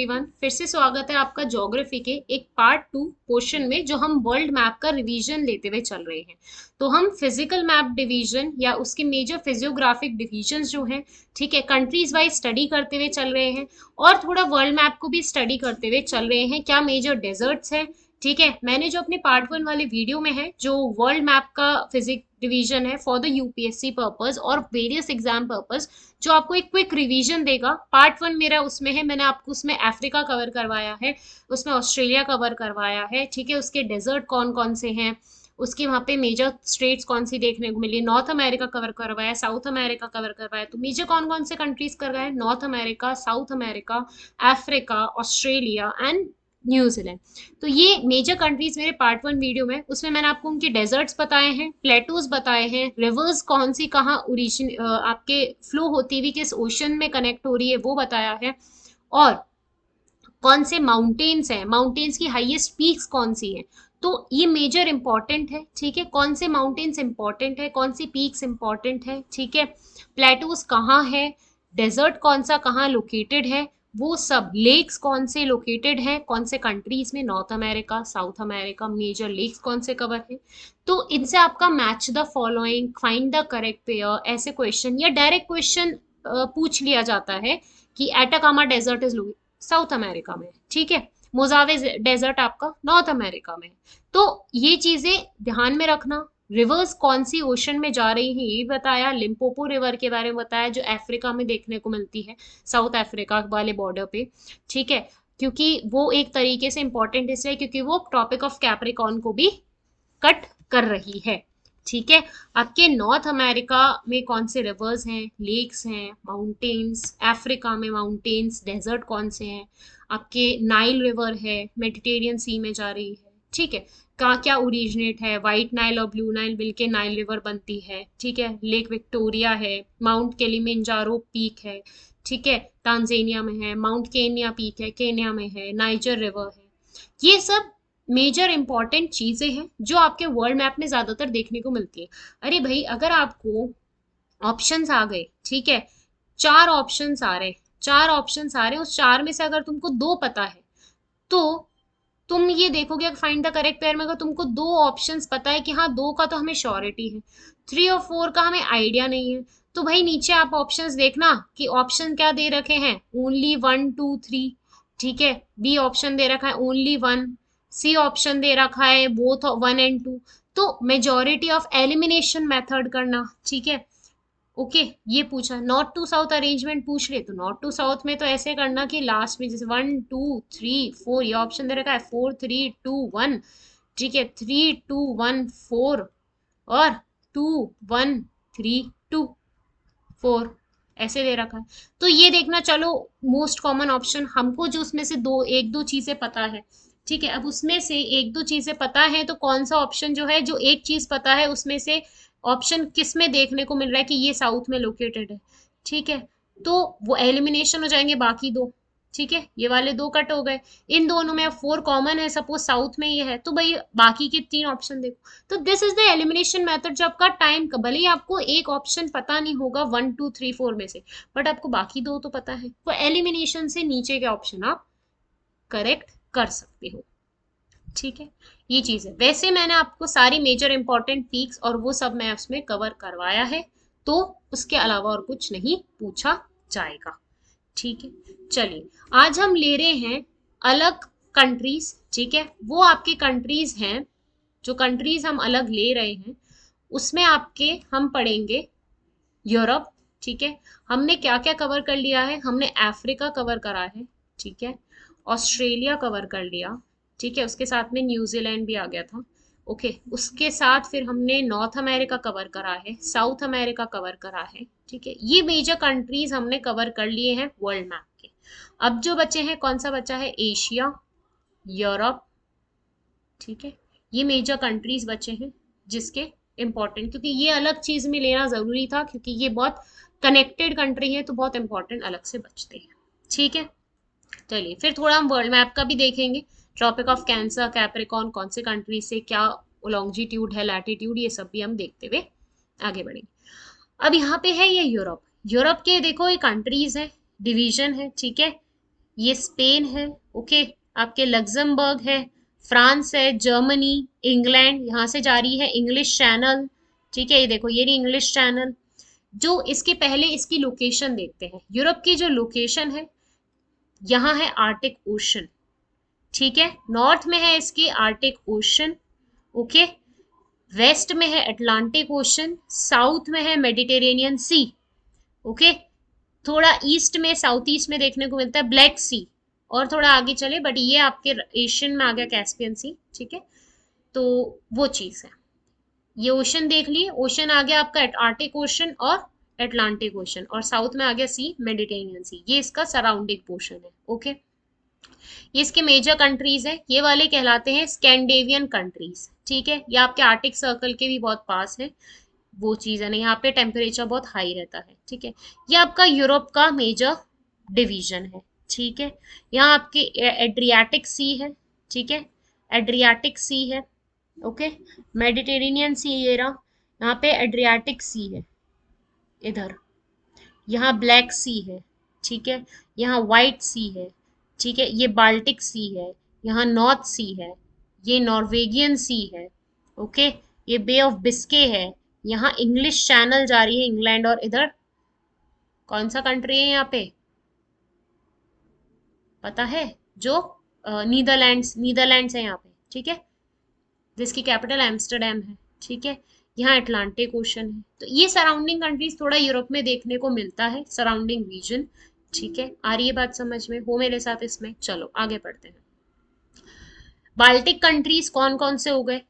Everyone, फिर से स्वागत है आपका ज्योग्राफी के एक पार्ट 2 पोर्शन में, जो हम वर्ल्ड मैप का रिवीजन लेते हुए चल रहे हैं। तो हम फिजिकल मैप डिवीजन या उसके मेजर फिजियोग्राफिक डिवीजन जो हैं, ठीक है, कंट्रीज वाइज स्टडी करते हुए चल रहे हैं और थोड़ा वर्ल्ड मैप को भी स्टडी करते हुए चल रहे हैं। क्या मेजर डेजर्ट्स हैं, ठीक है। मैंने जो अपने पार्ट 1 वाले वीडियो में है, जो वर्ल्ड मैप का फिजिक डिवीजन है फॉर द यूपीएससी पर्पस और वेरियस एग्जाम पर्पस, जो आपको एक क्विक रिवीजन देगा। पार्ट 1 मेरा उसमें है, मैंने आपको उसमें अफ्रीका कवर करवाया है, उसमें ऑस्ट्रेलिया कवर करवाया है, ठीक है। उसके डेजर्ट कौन कौन से हैं, उसके वहाँ पे मेजर स्टेट्स कौन सी देखने को मिली, नॉर्थ अमेरिका कवर करवाया, साउथ अमेरिका कवर करवाया। तो मेजर कौन कौन से कंट्रीज करवाए, north America, South America, Africa, Australia and New Zealand. तो ये मेजर कंट्रीज मेरे पार्ट 1 वीडियो में, उसमें मैंने आपको उनके डेजर्ट्स बताए हैं, प्लेटूज बताए हैं, रिवर्स कौन सी कहाँ ओरिजिन आपके फ्लो होती हुई किस ओशन में कनेक्ट हो रही है वो बताया है, और कौन से माउंटेन्स हैं, माउंटेन्स की हाईएस्ट पीक्स कौन सी हैं। तो ये मेजर इंपॉर्टेंट है, ठीक है। कौन से माउंटेन्स इंपॉर्टेंट है, कौन सी पीक्स इंपॉर्टेंट है, ठीक है। प्लेटूज कहाँ है, डेजर्ट कौन सा कहाँ लोकेटेड है, वो सब, लेक्स कौन से लोकेटेड हैं, कौन से कंट्रीज में, North America, South America, major lakes कौन से कवर है। तो इनसे आपका match the following, find the correct pair, ऐसे क्वेश्चन या डायरेक्ट क्वेश्चन पूछ लिया जाता है कि Atacama desert is South America में, ठीक है। मोजावे डेजर्ट आपका नॉर्थ अमेरिका में। तो ये चीजें ध्यान में रखना। रिवर्स कौन सी ओशन में जा रही है ये बताया, लिम्पोपो रिवर के बारे में बताया जो अफ्रीका में देखने को मिलती है, साउथ अफ्रीका वाले बॉर्डर पे, ठीक है। क्योंकि वो एक तरीके से इंपॉर्टेंट इसलिए क्योंकि वो ट्रॉपिक ऑफ कैप्रिकॉर्न को भी कट कर रही है, ठीक है। आपके नॉर्थ अमेरिका में कौन से रिवर्स हैं, लेक्स हैं, माउंटेन्स, अफ्रीका में माउंटेन्स, डेजर्ट कौन से हैं, आपके नाइल रिवर है, मेडिटेरियन सी में जा रही है, ठीक है। का क्या ओरिजिनेट है, व्हाइट नाइल और ब्लू नाइल मिलके नाइल रिवर बनती है, ठीक है। लेक विक्टोरिया है, माउंट किलिमंजारो पीक है, ठीक है, तांजानिया में है, माउंट केनिया पीक है, केनिया में है, नाइजर रिवर है। ये सब मेजर इंपॉर्टेंट चीजें हैं जो आपके वर्ल्ड मैप में ज्यादातर देखने को मिलती है। अरे भाई, अगर आपको ऑप्शंस आ गए, ठीक है, 4 ऑप्शंस आ रहे, 4 ऑप्शंस आ रहे, उस 4 में से अगर तुमको 2 पता है, तो तुम ये देखोगे फाइंड द करेक्ट पेयर में, अगर तुमको 2 ऑप्शंस पता है कि हाँ 2 का तो हमें श्योरिटी है, 3 और 4 का हमें आइडिया नहीं है, तो भाई नीचे आप ऑप्शंस देखना कि ऑप्शन क्या दे रखे हैं, ओनली 1 2 3, ठीक है। बी ऑप्शन दे रखा है ओनली 1, सी ऑप्शन दे रखा है बोथ 1 एंड 2। तो मेजोरिटी ऑफ एलिमिनेशन मेथड करना, ठीक है। ओके, ये पूछा नॉर्थ टू साउथ अरेंजमेंट पूछ ले, तो नॉर्थ टू साउथ में तो ऐसे करना कि लास्ट में जैसे 1 2 3 4 ये ऑप्शन दे रखा है, 4 3 2 1, ठीक है, 3 2 1 4 और 2 1 3 2 4 ऐसे दे रखा है। तो ये देखना, चलो मोस्ट कॉमन ऑप्शन हमको जो उसमें से दो एक दो चीजें पता है, ठीक है। अब उसमें से एक दो चीजें पता है तो कौन सा ऑप्शन जो है, जो एक चीज पता है उसमें से ऑप्शन किस में देखने को मिल रहा है कि ये साउथ में लोकेटेड है, ठीक है। तो वो एलिमिनेशन हो जाएंगे बाकी दो, ठीक है। ये वाले 2 कट हो गए, इन दोनों में अब 4 कॉमन है, सपोज साउथ में ये है, तो भाई बाकी के 3 ऑप्शन देखो। तो this is the elimination method, जो आपका टाइम का, भले ही आपको एक ऑप्शन पता नहीं होगा 1 2 3 4 में से, बट आपको बाकी 2 तो पता है, वो एलिमिनेशन से नीचे के ऑप्शन आप करेक्ट कर सकते हो, ठीक है। ये चीज है। वैसे मैंने आपको सारी मेजर इंपॉर्टेंट पीक्स और वो सब मैं उसमें कवर करवाया है, तो उसके अलावा और कुछ नहीं पूछा जाएगा, ठीक है। चलिए, आज हम ले रहे हैं अलग कंट्रीज, ठीक है। वो आपकी कंट्रीज हैं, जो कंट्रीज हम अलग ले रहे हैं उसमें आपके हम पढ़ेंगे यूरोप, ठीक है। हमने क्या क्या कवर कर लिया है, हमने अफ्रीका कवर करा है, ठीक है, ऑस्ट्रेलिया कवर कर लिया, ठीक है, उसके साथ में न्यूजीलैंड भी आ गया था, ओके। उसके साथ फिर हमने नॉर्थ अमेरिका कवर करा है, साउथ अमेरिका कवर करा है, ठीक है। ये मेजर कंट्रीज हमने कवर कर लिए हैं वर्ल्ड मैप के। अब जो बचे हैं, कौन सा बचा है, एशिया, यूरोप, ठीक है। ये मेजर कंट्रीज बचे हैं जिसके इंपॉर्टेंट, क्योंकि ये अलग चीज में लेना जरूरी था क्योंकि ये बहुत कनेक्टेड कंट्री है, तो बहुत इंपॉर्टेंट अलग से बचते हैं, ठीक है। चलिए, फिर थोड़ा हम वर्ल्ड मैप का भी देखेंगे, ट्रॉपिक ऑफ कैंसर, कैप्रिकॉर्न कौन से कंट्री से क्या लॉन्जिट्यूड है, लैटिट्यूड, ये सब भी हम देखते हुए आगे बढ़ेंगे। अब यहाँ पे है ये यूरोप। यूरोप के देखो ये कंट्रीज है, डिवीजन है, ठीक है। ये स्पेन है, ओके, आपके लग्जमबर्ग है, फ्रांस है, जर्मनी, इंग्लैंड, यहाँ से जा रही है इंग्लिश चैनल, ठीक है, ये देखो ये रही इंग्लिश चैनल। जो इसके पहले इसकी लोकेशन देखते हैं, यूरोप की जो लोकेशन है, यहाँ है आर्टिक ओशन, ठीक है, नॉर्थ में है इसकी आर्टिक ओशन, ओके, वेस्ट में है अटलांटिक ओशन, साउथ में है मेडिटेरेनियन सी, ओके, थोड़ा ईस्ट में, साउथ ईस्ट में देखने को मिलता है ब्लैक सी, और थोड़ा आगे चले, बट ये आपके एशियन में आ गया कैस्पियन सी, ठीक है, तो वो चीज है। ये ओशन देख लिए, ओशन आ गया आपका आर्टिक ओशन और अटलांटिक ओशन, और साउथ में आ गया सी मेडिटेरेनियन सी, ये इसका सराउंडिंग पोर्शन है, ओके। ये इसके मेजर कंट्रीज है, ये वाले कहलाते हैं स्कैंडेवियन कंट्रीज, ठीक है, ये आपके आर्टिक सर्कल के भी बहुत पास है, वो चीज है ना, यहाँ पे टेम्परेचर बहुत हाई रहता है, ठीक है। ये आपका यूरोप का मेजर डिवीजन है, ठीक है। यहाँ आपके एड्रियाटिक सी है, ठीक है, एड्रियाटिक सी है, ओके, मेडिटेरेनियन सी ये रहा, यहाँ पे एड्रियाटिक सी है इधर, यहाँ ब्लैक सी है, ठीक है, यहाँ व्हाइट सी है, ठीक है, ये बाल्टिक सी है, यहाँ नॉर्थ सी है, ये नॉर्वेगियन सी है, ओके, ये बे ऑफ बिस्के है, यहाँ इंग्लिश चैनल जा रही है इंग्लैंड, और इधर कौन सा कंट्री है यहाँ पे पता है, जो नीदरलैंड्स, नीदरलैंड्स है यहाँ पे, ठीक है, जिसकी कैपिटल एम्स्टरडेम है, ठीक है, यहाँ अटलांटिक ओशन है। तो ये सराउंडिंग कंट्रीज थोड़ा यूरोप में देखने को मिलता है, सराउंडिंग रीजन, ठीक है, आ रही है बात समझ में, हो मेरे साथ इसमें, चलो आगे बढ़ते हैं। बाल्टिक कंट्रीज कौन कौन से हो गए,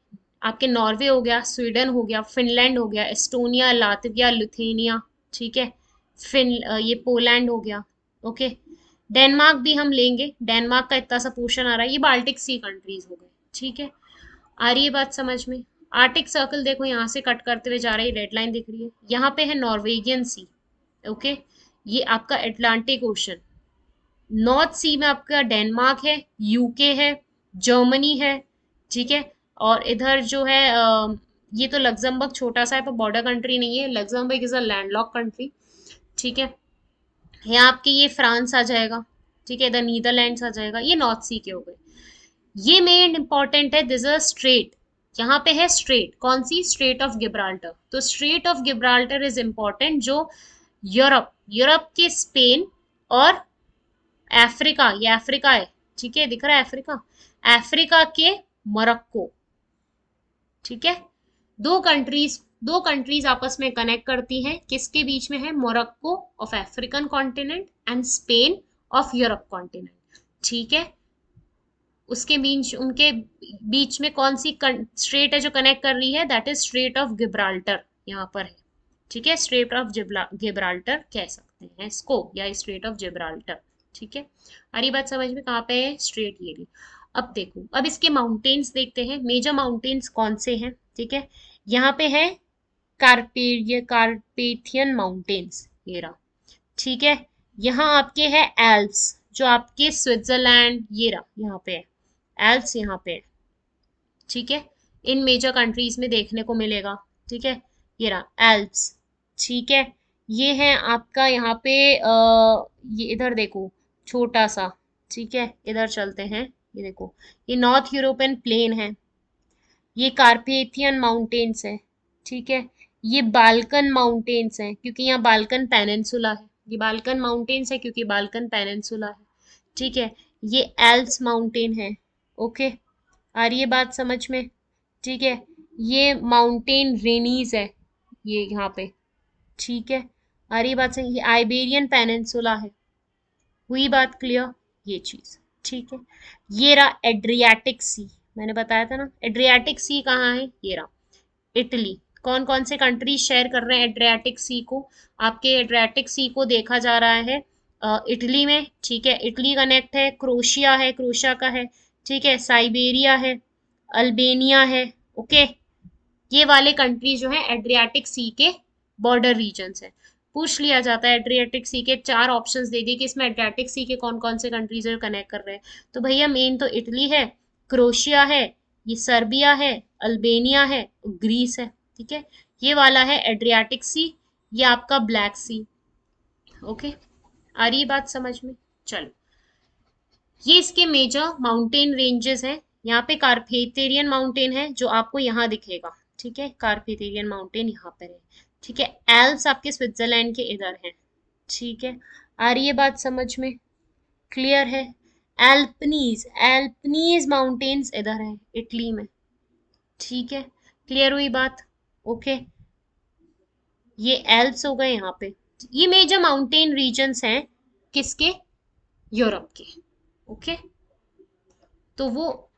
आपके नॉर्वे हो गया, स्वीडन हो गया, फिनलैंड हो गया, एस्टोनिया, लातविया, लिथुआनिया, ठीक है, ये पोलैंड हो गया, ओके, डेनमार्क भी हम लेंगे, डेनमार्क का इतना सा पोर्शन आ रहा है, ये बाल्टिक सी कंट्रीज हो गए, ठीक है, आ रही है बात समझ में। आर्टिक सर्कल देखो यहाँ से कट करते हुए जा रही है, रेड लाइन दिख रही है, यहाँ पे है नॉर्वेगियन सी, ओके, ये आपका अटलांटिक ओशन, नॉर्थ सी में आपका डेनमार्क है, यूके है, जर्मनी है, ठीक है, और इधर जो है ये तो लग्जमबर्ग छोटा सा है पर बॉर्डर कंट्री नहीं है, Luxembourg is a landlocked country, ठीक है, यहाँ आपके ये फ्रांस आ जाएगा, ठीक है, इधर नीदरलैंड्स आ जाएगा, ये नॉर्थ सी के हो गए। ये मेन इंपॉर्टेंट है, दिस अ स्ट्रेट, यहाँ पे है स्ट्रेट, कौन सी, स्ट्रेट ऑफ गिब्राल्टर, तो straight of Gibraltar is important, जो यूरोप, यूरोप के स्पेन और अफ्रीका, ये अफ्रीका है, ठीक है, दिख रहा है अफ्रीका, अफ्रीका के मोरक्को, ठीक है, दो कंट्रीज आपस में कनेक्ट करती हैं, किसके बीच में है, Morocco of African continent and span of Europe continent, ठीक है, उसके बीच, उनके बीच में कौन सी स्ट्रेट है जो कनेक्ट कर रही है, that is straight of Gibraltar, यहाँ पर है, ठीक है, स्ट्रेट ऑफ गिब्राल्टर कह सकते हैं इसको, या स्ट्रेट ऑफ जिब्राल्टर, ठीक है, हरी बात समझ में, कहाँ पे है स्ट्रेट, ये भी। अब देखो, अब इसके माउंटेन्स देखते हैं, मेजर माउंटेन्स कौन से हैं, ठीक है, यहाँ पे है कार्पेथियन माउंटेन्स, ये रहा, ठीक है, यहाँ आपके है एल्प्स, जो आपके स्विट्जरलैंड, ये रहा, यहाँ पे है एल्प्स, यहाँ पे है, ठीक है, इन मेजर कंट्रीज में देखने को मिलेगा, ठीक है, ये रहा एल्प्स, ठीक है, ये है आपका यहाँ पे ये इधर देखो छोटा सा, ठीक है, इधर चलते हैं, ये देखो, ये नॉर्थ यूरोपियन प्लेन है, ये कार्पेथियन माउंटेन्स है, ठीक है, ये बाल्कन माउंटेन्स हैं क्योंकि यहाँ बाल्कन पेनिनसुला है, ये बाल्कन माउंटेन्स है क्योंकि बाल्कन पेनिनसुला है, ठीक है, ये एल्प्स माउंटेन है, ओके, आ रही है बात समझ में, ठीक है, ये माउंटेन रेनीज है, ये यहाँ पे, ठीक है, आ रही है बात सही, ये आइबेरियन पेनिनसुला है, हुई बात क्लियर, ये चीज, ठीक है, ये रहा एड्रियाटिक सी, मैंने बताया था ना, एड्रियाटिक सी कहाँ है, ये रहा इटली, कौन कौन से कंट्रीज शेयर कर रहे हैं एड्रियाटिक सी को, आपके एड्रियाटिक सी को देखा जा रहा है इटली में, ठीक है, इटली कनेक्ट है, क्रोशिया है, क्रोशिया का है, ठीक है, साइबेरिया है, अल्बेनिया है, ओके, ये वाले कंट्रीज जो है एड्रियाटिक सी के बॉर्डर रीजन्स है, पूछ लिया जाता है एड्रियाटिक सी के, चार ऑप्शंस दे दिए कि इसमें एड्रियाटिक सी के कौन कौन से कंट्रीज है कनेक्ट कर रहे हैं, तो भैया मेन तो इटली है, क्रोशिया है, ये सर्बिया है, अल्बेनिया है, ग्रीस है, ठीक है, ये वाला है एड्रियाटिक सी, ये आपका ब्लैक सी, ओके, आ रही बात समझ में, चलो ये इसके मेजर माउंटेन रेंजेस हैं। यहाँ पे कार्पेथेरियन माउंटेन है जो आपको यहाँ दिखेगा, ठीक है, कार्पेथेरियन माउंटेन यहाँ पर है, ठीक है। एल्प्स आपके स्विट्जरलैंड के इधर हैं, ठीक है। आ रही है बात समझ में? क्लियर है? एल्पनीज, एल्पनीज माउंटेन्स इधर है इटली में, ठीक है। क्लियर हुई बात? ओके। ये एल्प्स हो गए यहाँ पे। ये मेजर माउंटेन रीजन्स हैं किसके? यूरोप के। ओके, तो वो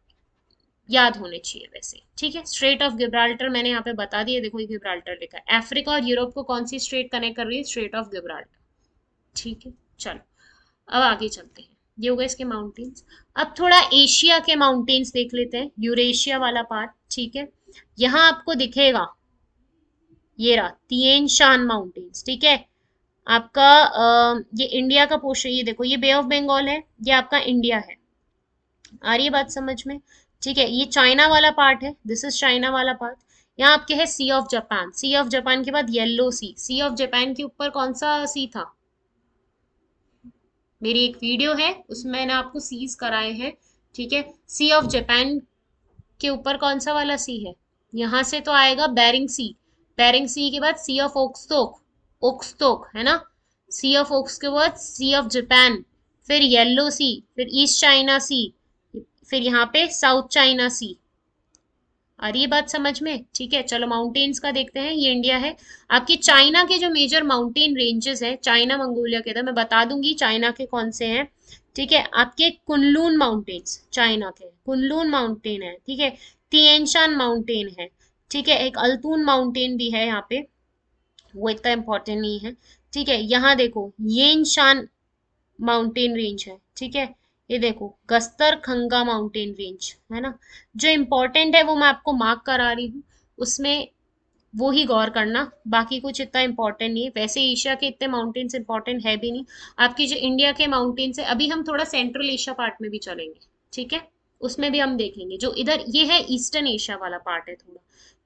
याद होने चाहिए वैसे, ठीक है। स्ट्रेट ऑफ गिब्राल्टर मैंने यहाँ पे बता दिया, देखो ये गिब्राल्टर लिखा है। अफ्रीका और यूरोप को कौन सी स्ट्रेट कनेक्ट कर रही है? स्ट्रेट ऑफ गिब्राल्टर, ठीक है। चलो अब आगे चलते हैं। ये हो गए इसके माउंटेन्स। अब थोड़ा एशिया के माउंटेन्स देख लेते हैं, यूरेशिया वाला पार्ट, ठीक है। यहाँ आपको दिखेगा, ये रहा तिएन शान माउंटेन्स, ठीक है। आपका ये इंडिया का पोर्शन, ये देखो ये बे ऑफ बंगाल है, ये आपका इंडिया है। आ रही है बात समझ में? ठीक है, ये चाइना वाला पार्ट है, दिस इज चाइना वाला पार्ट। यहाँ आपके है Sea of Japan, Sea of Japan के बाद Yellow Sea. Sea of Japan के ऊपर कौन सा सी था? मेरी एक वीडियो है उसमें मैंने आपको सीज कराए हैं, ठीक है। सी ऑफ जापान के ऊपर कौन सा वाला सी है? यहां से तो आएगा बेरिंग सी। बेरिंग सी के बाद सी ऑफ ओक्सटोक, ओक्सटोक है ना। सी ऑफ ओक्स के बाद सी ऑफ जापान, फिर येलो सी, फिर ईस्ट चाइना सी, फिर यहाँ पे साउथ चाइना सी। आ रही है बात समझ में? ठीक है, चलो माउंटेन्स का देखते हैं। ये इंडिया है। आपकी चाइना के जो मेजर माउंटेन रेंजेस है, चाइना मंगोलिया के, मैं बता दूंगी चाइना के कौन से हैं, ठीक है। आपके कुनलून माउंटेन्स चाइना के, कुनलून माउंटेन है, ठीक है। तिएनशान माउंटेन है, ठीक है। एक अल्तून माउंटेन भी है यहाँ पे, वो इतना इंपॉर्टेंट नहीं है, ठीक है। यहाँ देखो येनशान माउंटेन रेंज है, ठीक है। ये देखो गस्तर खंगा माउंटेन रेंज है ना। जो इम्पोर्टेंट है वो मैं आपको मार्क करा रही हूँ, उसमें वो ही गौर करना, बाकी कुछ इतना इंपॉर्टेंट नहीं है। वैसे एशिया के इतने माउंटेन्स इंपॉर्टेंट है भी नहीं। आपकी जो इंडिया के माउंटेन्स है, अभी हम थोड़ा सेंट्रल एशिया पार्ट में भी चलेंगे, ठीक है। उसमें भी हम देखेंगे। जो इधर ये है ईस्टर्न एशिया वाला पार्ट है थोड़ा,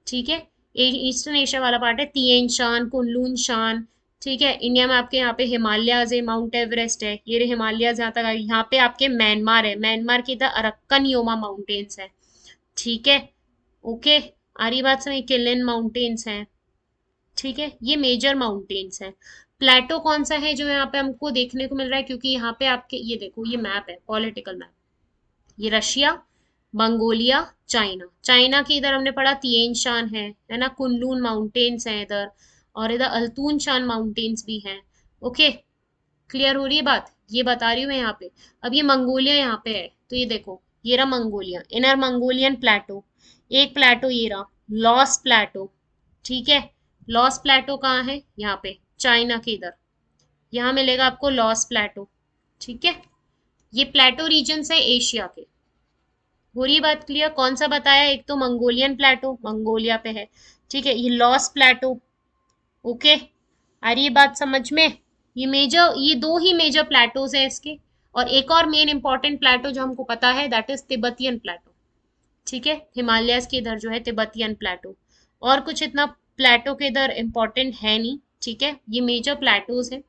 ठीक है। ईस्टर्न एशिया वाला पार्ट है, तिएन शान, कुनलून शान, ठीक है। इंडिया में आपके यहाँ पे हिमालयाज है, माउंट एवरेस्ट है, ये रहे हिमालयाज। यहाँ तक यहाँ पे आपके म्यांमार है, म्यांमार की इधर अरक्कन योमा माउंटेन्स है, ठीक है। ओके, आ रही बात समझ? किलिन माउंटेन्स हैं, ठीक है। ये मेजर माउंटेन्स हैं। प्लेटो कौन सा है जो यहाँ पे हमको देखने को मिल रहा है? क्योंकि यहाँ पे आपके ये देखो ये मैप है, पॉलिटिकल मैप। ये रशिया, मंगोलिया, चाइना। चाइना के इधर हमने पढ़ा तिएन शान है ना। कुनलून माउंटेन्स हैं इधर, और इधर अल्तून शान माउंटेन्स भी हैं। ओके, क्लियर हो रही है बात? ये बता रही हूँ मैं यहाँ पे। अब ये मंगोलिया यहाँ पे है, तो ये देखो ये रहा मंगोलिया, इनर मंगोलियन प्लेटो। एक प्लेटो ये रहा लॉस प्लेटो, ठीक है। लॉस प्लेटो कहाँ है? यहाँ पे चाइना के इधर, यहाँ मिलेगा आपको लॉस प्लेटो, ठीक है। ये प्लेटो रीजन है एशिया के। हो रही बात क्लियर? कौन सा बताया? एक तो मंगोलियन प्लेटो मंगोलिया पे है, ठीक है। ये लॉस प्लेटो, ओके। आ रही है बात समझ में? ये मेजर, ये दो ही मेजर प्लेटोज है इसके। और एक और मेन इंपॉर्टेंट प्लेटो जो हमको पता है, दैट इज तिब्बतियन प्लेटो, ठीक है। हिमालयस के इधर जो है तिब्बतियन प्लेटो। और कुछ इतना प्लेटो के इधर इंपॉर्टेंट है नहीं, ठीक है। ये मेजर प्लेटोज है।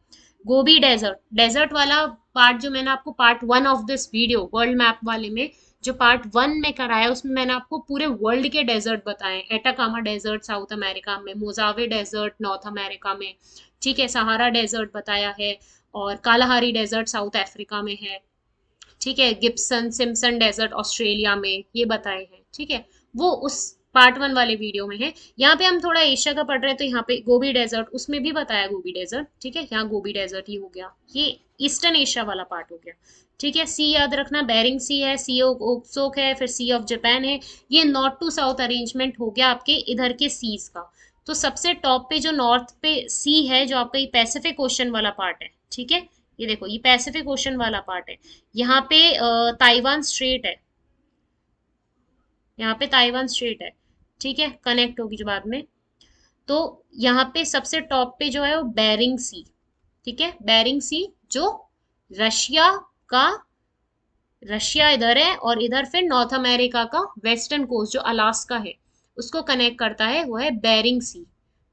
गोबी डेजर्ट, डेजर्ट वाला पार्ट जो मैंने आपको part 1 of this video world map वाले में, जो पार्ट 1 में कराया, उसमें मैंने आपको पूरे वर्ल्ड के डेजर्ट बताए। एटाकामा डेजर्ट साउथ अमेरिका में, मोजावे डेजर्ट नॉर्थ अमेरिका में, ठीक है। सहारा डेजर्ट बताया है, और कालाहारी डेजर्ट साउथ अफ्रीका में है, ठीक है। गिब्सन सिम्पसन डेजर्ट ऑस्ट्रेलिया में, ये बताए हैं, ठीक है। वो उस पार्ट 1 वाले वीडियो में है। यहाँ पे हम थोड़ा एशिया का पढ़ रहे हैं, तो यहाँ पे गोबी डेजर्ट, उसमें भी बताया गोबी डेजर्ट, ठीक है। यहाँ गोबी डेजर्ट ही हो गया, ये ईस्टर्न एशिया वाला पार्ट हो गया, ठीक है। सी याद रखना, बेरिंग सी है, सी ओक्सोक है, फिर सी ऑफ जापान है। ये नॉर्थ टू साउथ अरेंजमेंट हो गया आपके इधर के सीज का। तो सबसे टॉप पे जो नॉर्थ पे सी है, जो आपका ये पैसिफिक ओशन वाला पार्ट है, ठीक है। ये देखो ये पैसिफिक ओशन वाला पार्ट है। यहाँ पे ताइवान स्ट्रेट है, यहाँ पे ताइवान स्ट्रेट है, ठीक है। कनेक्ट होगी जो बाद में। तो यहाँ पे सबसे टॉप पे जो है वो बेरिंग सी, ठीक है। बेरिंग सी जो रशिया का, रशिया इधर है, और इधर फिर नॉर्थ अमेरिका का वेस्टर्न कोस्ट जो अलास्का है उसको कनेक्ट करता है, वो है बेरिंग सी।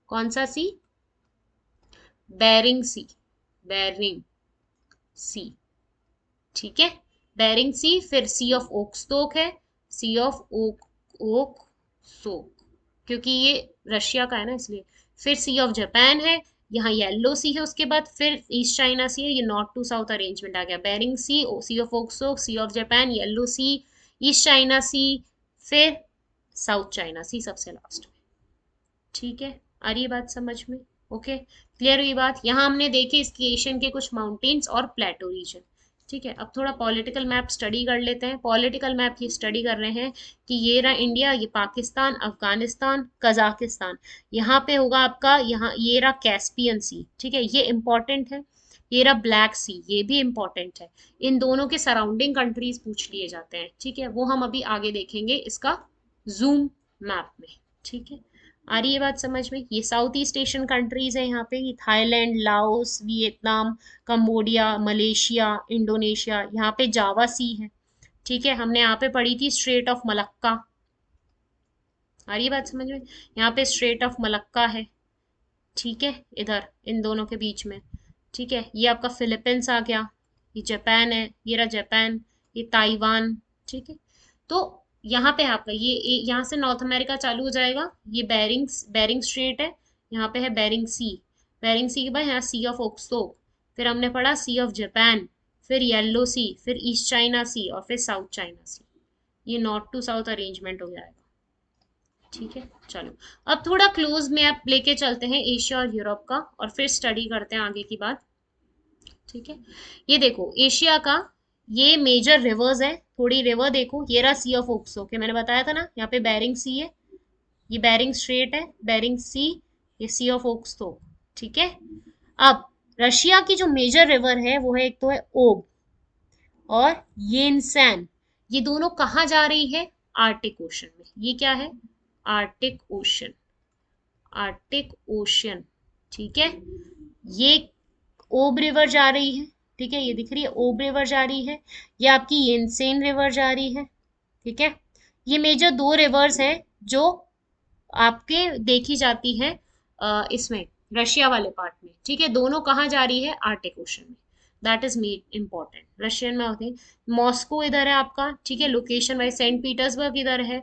कौन सा सी? बेरिंग सी, बेरिंग सी, ठीक है। बेरिंग सी, फिर सी ऑफ ओक्सटोक है, सी ऑफ ओकसोक, क्योंकि ये रशिया का है ना इसलिए। फिर सी ऑफ जापान है, यहाँ येलो सी है, उसके बाद फिर ईस्ट चाइना सी है, ये नॉर्थ टू साउथ अरेंजमेंट आ गया। Bering Sea, Sea of Okhotsk, Sea of Japan, Yellow Sea, East China Sea, फिर साउथ चाइना सी सबसे लास्ट में। ठीक है, आ रही है बात समझ में? ओके, क्लियर हुई बात? यहाँ हमने देखे इसकी एशियन के कुछ माउंटेन्स और प्लेटो रीजन। ठीक है, अब थोड़ा पॉलिटिकल मैप स्टडी कर लेते हैं। पॉलिटिकल मैप ये स्टडी कर रहे हैं कि ये रहा इंडिया, ये पाकिस्तान, अफगानिस्तान, कजाकिस्तान, यहाँ पे होगा आपका, यहाँ ये रहा कैस्पियन सी। ठीक है, ये इंपॉर्टेंट है। ये रहा ब्लैक सी, ये भी इंपॉर्टेंट है। इन दोनों के सराउंडिंग कंट्रीज पूछ लिए जाते हैं। ठीक है, वो हम अभी आगे देखेंगे इसका जूम मैप में। ठीक है, आ रही है बात समझ में? ये साउथ ईस्ट एशियन कंट्रीज है यहाँ पे, ये Thailand, Laos, Vietnam, Cambodia, Malaysia, Indonesia. यहाँ पे जावा सी है। ठीक है, हमने यहाँ पे पढ़ी थी स्ट्रेट ऑफ मलक्का। आ रही है बात समझ में? यहाँ पे स्ट्रेट ऑफ मलक्का है। ठीक है, इधर इन दोनों के बीच में। ठीक है, ये आपका फिलीपींस आ गया, ये जापान है, ये रहा जापान, ये ताइवान। ठीक है, तो यहाँ पे आपका ये यहाँ से नॉर्थ अमेरिका चालू हो जाएगा। ये बेरिंग स्ट्रेट है, यहाँ पे है बेरिंग सी। बेरिंग सी के बाद यहाँ सी ऑफ ओक्सोक, फिर हमने पढ़ा सी ऑफ जापान, फिर येलो सी, फिर ईस्ट चाइना सी, और फिर साउथ चाइना सी। ये नॉर्थ टू साउथ अरेंजमेंट हो जाएगा। ठीक है, चलो अब थोड़ा क्लोज में आप लेके चलते हैं एशिया और यूरोप का, और फिर स्टडी करते हैं आगे की बात। ठीक है, ये देखो एशिया का, ये मेजर रिवर्स है। थोड़ी रिवर देखो, ये रहा सी ऑफ ओक्सो के, मैंने बताया था ना, यहाँ पे बेरिंग सी है, ये बेरिंग स्ट्रेट है, बेरिंग सी, ये सी ऑफ ओक्सो। ठीक है, अब रशिया की जो मेजर रिवर है वो है, एक तो है ओब और येनसैन। ये दोनों कहाँ जा रही है? आर्टिक ओशन में। ये क्या है? Arctic ocean, Arctic ocean. ठीक है, ये ओब रिवर जा रही है। ठीक है, ये दिख रही है ओब रिवर जा रही है, ये आपकी येनसेन रिवर जा रही है। ठीक है, ये मेजर दो रिवर्स हैं जो आपके देखी जाती है इसमें रशिया वाले पार्ट में। ठीक है, दोनों कहाँ जा रही है? आर्टिक ओशन में। That is made important. Russian में होते हैं, मॉस्को इधर है आपका। ठीक है, लोकेशन वाइज सेंट पीटर्सबर्ग इधर है।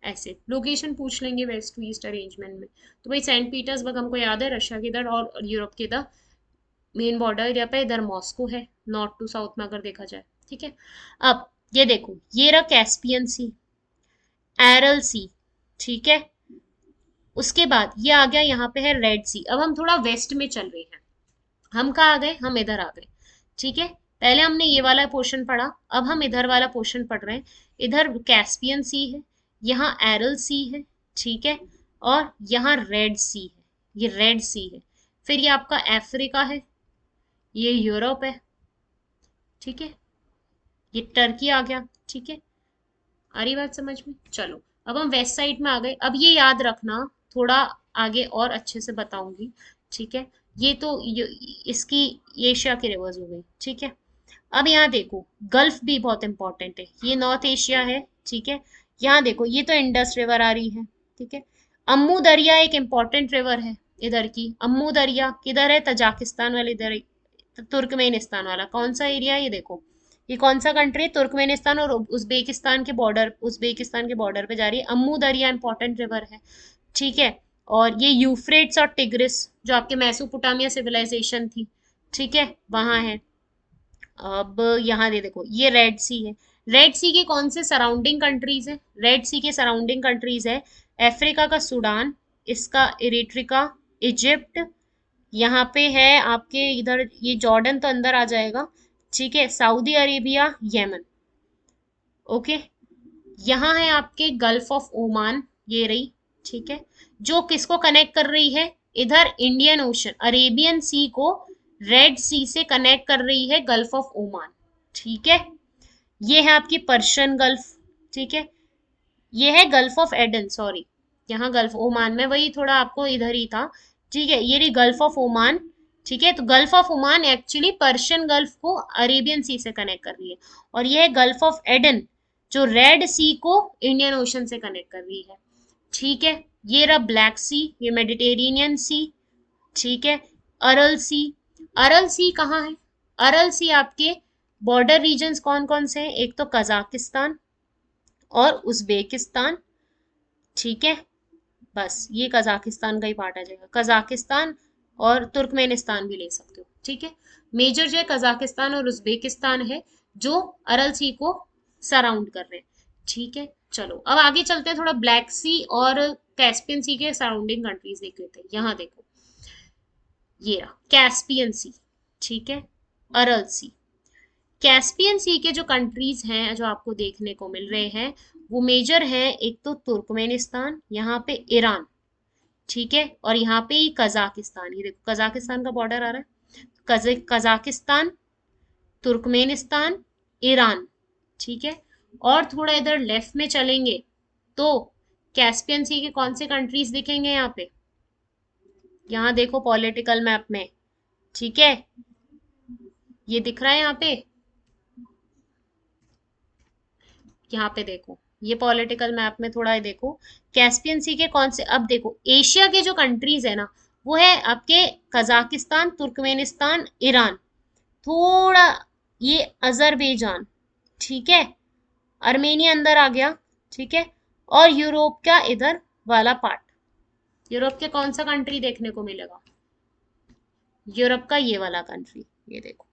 ऐसे लोकेशन पूछ लेंगे वेस्ट टू ईस्ट अरेंजमेंट में, तो भाई सेंट पीटर्सबर्ग हमको याद है रशिया के इधर, और यूरोप के इधर मेन बॉर्डर एरिया पे इधर मॉस्को है, नॉर्थ टू साउथ में अगर देखा जाए। ठीक है, अब ये देखो, ये रहा कैस्पियन सी, एरल सी। ठीक है, उसके बाद ये आ गया, यहाँ पे है रेड सी। अब हम थोड़ा वेस्ट में चल रहे हैं, हम कहाँ आ गए? हम इधर आ गए। ठीक है, पहले हमने ये वाला पोर्शन पढ़ा, अब हम इधर वाला पोर्शन पढ़ रहे हैं। इधर कैस्पियन सी है, यहाँ एरल सी है। ठीक है, और यहाँ रेड सी है, ये रेड सी है। फिर ये आपका अफ्रीका है, ये यूरोप है। ठीक है, ये टर्की आ गया। ठीक है, आ रही बात समझ में? चलो अब हम वेस्ट साइड में आ गए। अब ये याद रखना, थोड़ा आगे और अच्छे से बताऊंगी। ठीक है, ये तो इसकी एशिया की रिवर्स हो गई। ठीक है, अब यहाँ देखो गल्फ भी बहुत इंपॉर्टेंट है, ये नॉर्थ एशिया है। ठीक है, यहाँ देखो ये तो इंडस रिवर आ रही है। ठीक है, अम्मू दरिया एक इम्पॉर्टेंट रिवर है इधर की। अम्मू दरिया किधर है? तजाकिस्तान वाले इधर, तुर्कमेनिस्तान वाला। कौन सा एरिया है ये देखो, ये कौन सा कंट्री? तुर्कमेनिस्तान और उज्बेकिस्तान के बॉर्डर पे जा रही है। अम्मू दरिया इंपॉर्टेंट रिवर है। ठीक है, और ये यूफ्रेट्स और टिग्रिस जो आपके मैसोपोटामिया सिविलाइजेशन थी, ठीक है, वहां है। अब यहाँ दे देखो, ये रेड सी है। रेड सी के कौन से सराउंडिंग कंट्रीज है? रेड सी के सराउंडिंग कंट्रीज है अफ्रीका का सूडान, इसका इरिट्रिका, इजिप्ट, यहाँ पे है आपके इधर, ये जॉर्डन तो अंदर आ जाएगा। ठीक है, सऊदी अरेबिया, यमन। ओके, यहाँ है आपके गल्फ ऑफ ओमान, ये रही। ठीक है, जो किसको कनेक्ट कर रही है? इधर इंडियन ओशन, अरेबियन सी को रेड सी से कनेक्ट कर रही है गल्फ ऑफ ओमान। ठीक है, ये है आपकी पर्शियन गल्फ। ठीक है, ये है गल्फ ऑफ एडन, सॉरी, यहाँ गल्फ ओमान में, वही थोड़ा आपको इधर ही था। ठीक है, ये रही गल्फ ऑफ ओमान। ठीक है, तो gulf of Oman actually Persian gulf को अरेबियन सी से कनेक्ट कर रही है, और ये है गल्फ ऑफ एडन जो रेड सी को इंडियन ओशन से कनेक्ट कर रही है। ठीक है, ये रहा ब्लैक सी, ये मेडिटेरेनियन सी। ठीक है, अरल सी। अरल सी कहाँ है? अरल सी आपके बॉर्डर रीजन्स कौन कौन से हैं? एक तो कजाकिस्तान और उज्बेकिस्तान, ठीक है, बस ये कजाकिस्तान का ही पार्ट आ जाएगा। कजाकिस्तान और तुर्कमेनिस्तान भी ले सकते हो, ठीक है। मेजर जो है कजाकिस्तान और उज्बेकिस्तान है, जो अरल सी को सराउंड कर रहे हैं, ठीक है। चलो अब आगे चलते हैं, थोड़ा ब्लैक सी और कैस्पियन सी के सराउंडिंग कंट्रीज देख लेते हैं। यहाँ देखो, ये रहा कैस्पियन सी, ठीक है, अरल सी। कैस्पियन सी के जो कंट्रीज हैं जो आपको देखने को मिल रहे हैं, वो मेजर हैं, एक तो तुर्कमेनिस्तान, यहाँ पे ईरान, ठीक है, और यहाँ पे ही कजाकिस्तान। ये देखो कजाकिस्तान का बॉर्डर आ रहा है, कजाकिस्तान, तुर्कमेनिस्तान, ईरान, ठीक है। और थोड़ा इधर लेफ्ट में चलेंगे तो कैस्पियन सी के कौन से कंट्रीज दिखेंगे यहाँ पे? यहाँ देखो पॉलिटिकल मैप में, ठीक है, ये दिख रहा है यहाँ पे देखो, ये पॉलिटिकल मैप में थोड़ा देखो कैस्पियन सी के कौन से। अब देखो एशिया के जो कंट्रीज है ना, वो है आपके कजाकिस्तान, तुर्कमेनिस्तान, ईरान, थोड़ा ये अजरबैजान, ठीक है, अर्मेनिया अंदर आ गया, ठीक है, और यूरोप का इधर वाला पार्ट। यूरोप के कौन सा कंट्री देखने को मिलेगा? यूरोप का ये वाला कंट्री, ये देखो,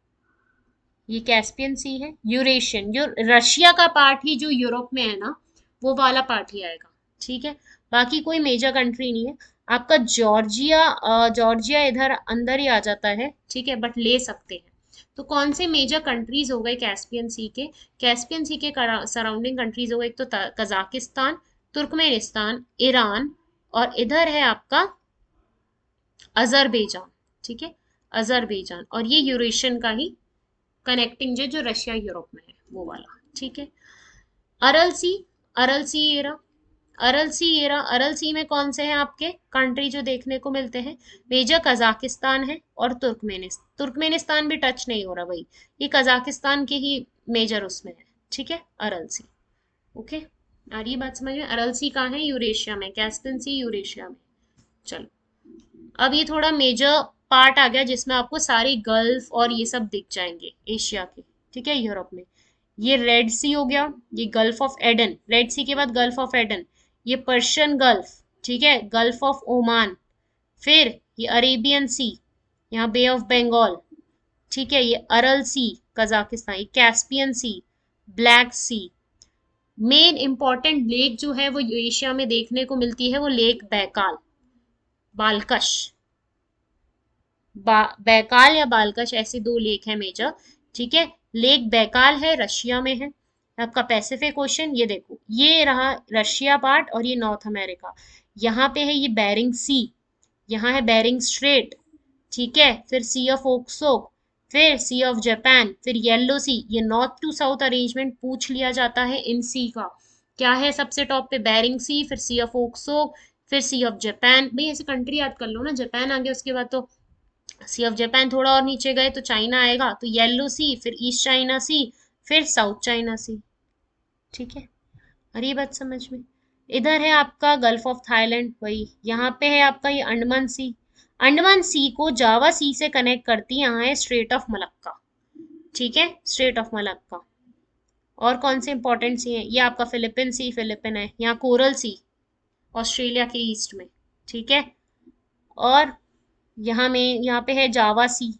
ये कैस्पियन सी है। यूरेशियन, जो रशिया का पार्ट ही जो यूरोप में है ना, वो वाला पार्ट ही आएगा, ठीक है। बाकी कोई मेजर कंट्री नहीं है। आपका जॉर्जिया, जॉर्जिया इधर अंदर ही आ जाता है, ठीक है, बट ले सकते हैं। तो कौन से मेजर कंट्रीज हो गए कैस्पियन सी के? कैस्पियन सी के सराउंडिंग कंट्रीज हो गए, एक तो कजाकिस्तान, तुर्कमेनिस्तान, ईरान, और इधर है आपका अजरबैजान, ठीक है, अजरबैजान, और ये यूरेशियन का ही कनेक्टिंग जो रशिया यूरोप में है वो वाला, ठीक है। अरल सी, अरल सी एरा, अरल सी एरा, अरल सी में कौन से हैं आपके कंट्री जो देखने को मिलते हैं? मेजर कजाकिस्तान है और तुर्कमेनिस्तान, तुर्कमेनिस्तान भी टच नहीं हो रहा भाई, ये कजाकिस्तान के ही मेजर उसमें है, ठीक है, अरल सी। ओके, आ रही बात समझ में? अरल सी कहाँ है? यूरेशिया में, कैस्पियन सी यूरेशिया में। चलो अब ये थोड़ा मेजर पार्ट आ गया जिसमें आपको सारी गल्फ और ये सब दिख जाएंगे एशिया के, ठीक है, यूरोप में। ये रेड सी हो गया, ये गल्फ ऑफ एडन, रेड सी के बाद गल्फ ऑफ एडन, ये पर्शियन गल्फ, ठीक है, गल्फ ऑफ ओमान, फिर ये अरेबियन सी, यहाँ बे ऑफ बंगाल, ठीक है, ये अरल सी कजाकिस्तान, ये कैस्पियन सी, ब्लैक सी। मेन इंपॉर्टेंट लेक जो है वो एशिया में देखने को मिलती है, वो लेक बैकाल, बालकश, बैकाल या बालकश, ऐसे दो लेक है मेजर, ठीक है। लेक बैकाल है, रशिया में है, आपका पैसिफिक ओशन। ये देखो ये रहा रशिया पार्ट और ये नॉर्थ अमेरिका। यहाँ पे है ये बेरिंग सी, यहाँ है बेरिंग स्ट्रेट, ठीक है, फिर सी ऑफ ओक्सोक, फिर सी ऑफ जापान, फिर येलो सी। ये नॉर्थ टू साउथ अरेंजमेंट पूछ लिया जाता है इन सी का। क्या है सबसे टॉप पे? बेरिंग सी, फिर सी ऑफ ओक्सोक, फिर सी ऑफ जापान। भाई ऐसे कंट्री याद कर लो ना, जापान आ गया उसके बाद तो सी ऑफ जापान, थोड़ा और नीचे गए तो चाइना आएगा, तो येलो सी, फिर ईस्ट चाइना सी, फिर साउथ चाइना सी, ठीक है। अरे ये बात समझ में? इधर है आपका गल्फ ऑफ थाईलैंड, वही यहाँ पे है आपका ये अंडमान सी। अंडमान सी को जावा सी से कनेक्ट करती है, यहाँ है स्ट्रेट ऑफ मलक्का, ठीक है, स्ट्रेट ऑफ मलक्का। और कौन से इंपॉर्टेंट सी है? ये आपका फिलिपिन सी, फिलिपिन है, यहाँ कोरल सी, ऑस्ट्रेलिया के ईस्ट में, ठीक है। और यहाँ पे है जावा सी,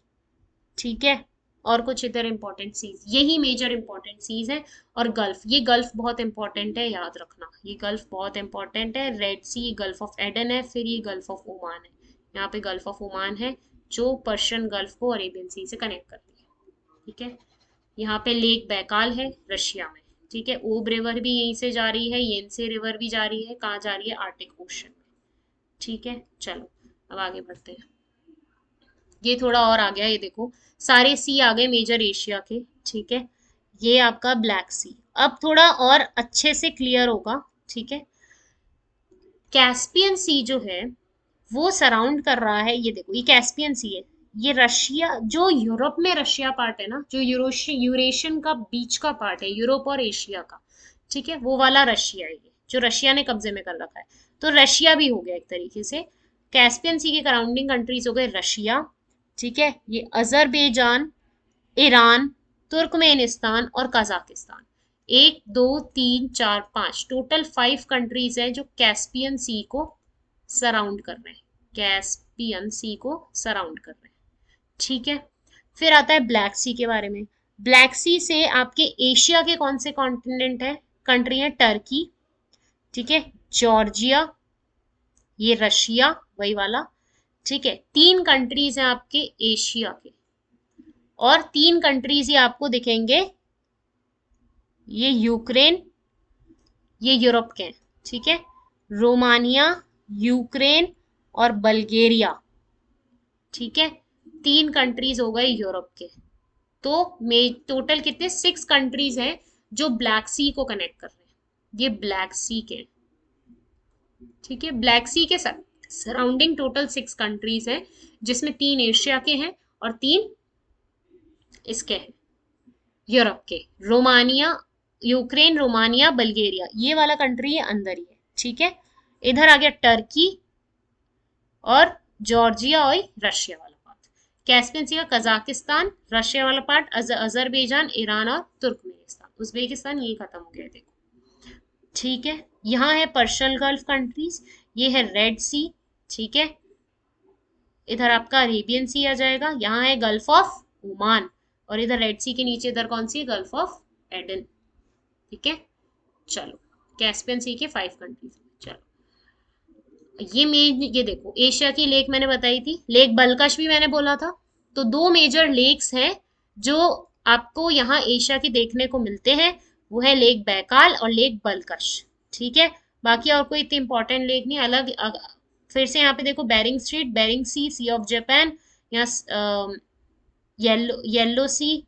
ठीक है, और कुछ इधर इंपॉर्टेंट सीज, यही मेजर इंपॉर्टेंट सीज है। और गल्फ, ये गल्फ बहुत इंपॉर्टेंट है, याद रखना, ये गल्फ बहुत इंपॉर्टेंट है। Red Sea, Gulf of Aden है, फिर ये गल्फ ऑफ ओमान है, यहाँ पे गल्फ ऑफ ओमान है जो पर्शियन गल्फ को अरेबियन सी से कनेक्ट करती है, ठीक है। यहाँ पे लेक बैकाल है रशिया में, ठीक है, ओब रिवर भी यहीं से जा रही है, येंसे रिवर भी जा रही है, कहाँ जा रही है? आर्टिक ओशन में, ठीक है। चलो अब आगे बढ़ते हैं, ये थोड़ा और आ गया, ये देखो सारे सी आ गए मेजर एशिया के, ठीक है। ये आपका ब्लैक सी, अब थोड़ा और अच्छे से क्लियर होगा, ठीक है। कैस्पियन सी जो है वो सराउंड कर रहा है, ये देखो ये कैस्पियन सी है, ये रशिया, जो यूरोप में रशिया पार्ट है ना, जो यूरेशियन का बीच का पार्ट है, यूरोप और एशिया का, ठीक है, वो वाला रशिया है, ये जो रशिया ने कब्जे में कर रखा है। तो रशिया भी हो गया एक तरीके से। कैस्पियन सी के सराउंडिंग कंट्रीज हो गए रशिया, ठीक है, ये अजरबैजान, ईरान, तुर्कमेनिस्तान और कजाकिस्तान। 1 2 3 4 5 टोटल 5 कंट्रीज हैं जो कैस्पियन सी को सराउंड कर रहे हैं, कैस्पियन सी को सराउंड कर रहे हैं। ठीक है, फिर आता है ब्लैक सी के बारे में। ब्लैक सी से आपके एशिया के कौन से कॉन्टिनेंट है, कंट्री है, टर्की, ठीक है, जॉर्जिया, ये रशिया वही वाला, ठीक है। 3 कंट्रीज हैं आपके एशिया के, और 3 कंट्रीज ही आपको दिखेंगे, ये यूक्रेन, ये यूरोप के हैं, ठीक है, रोमानिया, यूक्रेन और बल्गेरिया, ठीक है। 3 कंट्रीज हो गए यूरोप के। तो टोटल कितने 6 कंट्रीज हैं जो ब्लैक सी को कनेक्ट कर रहे हैं, ये ब्लैक सी के, ठीक है। ब्लैक सी के सराउंडिंग टोटल 6 कंट्रीज हैं, जिसमें 3 एशिया के हैं और 3 इसके हैं यूरोप के। रोमानिया, यूक्रेन, रोमानिया, बल्गेरिया, ये वाला कंट्री है अंदर ही है, ठीक है। इधर आ गया टर्की और जॉर्जिया और रशिया वाला पार्ट। कैस्पियन सी का कजाकिस्तान, रशिया वाला पार्ट, अजरबैजान, ईरान और तुर्कमेनिस्तान, उज्बेकिस्तान, ये खत्म हो गया देखो, ठीक है। यहाँ है पर्शियन गल्फ कंट्रीज, ये है रेड सी, ठीक है। इधर आपका अरेबियन सी आ जाएगा, यहाँ है गल्फ ऑफ ओमान, और इधर रेड सी के नीचे इधर कौन सी है, गल्फ ऑफ एडन, ठीक है। चलो, कैस्पियन सी के 5 कंट्रीज। चलो, ये देखो एशिया की लेक मैंने बताई थी, लेक बलकश भी मैंने बोला था। तो 2 मेजर लेक्स हैं जो आपको यहाँ एशिया की देखने को मिलते हैं, वो है लेक बैकाल और लेक बलकश, ठीक है। बाकी और कोई इतनी इंपॉर्टेंट लेक नहीं। फिर से यहाँ पे देखो Bering Strait, Bering Sea of Japan, यहाँ येलो सी,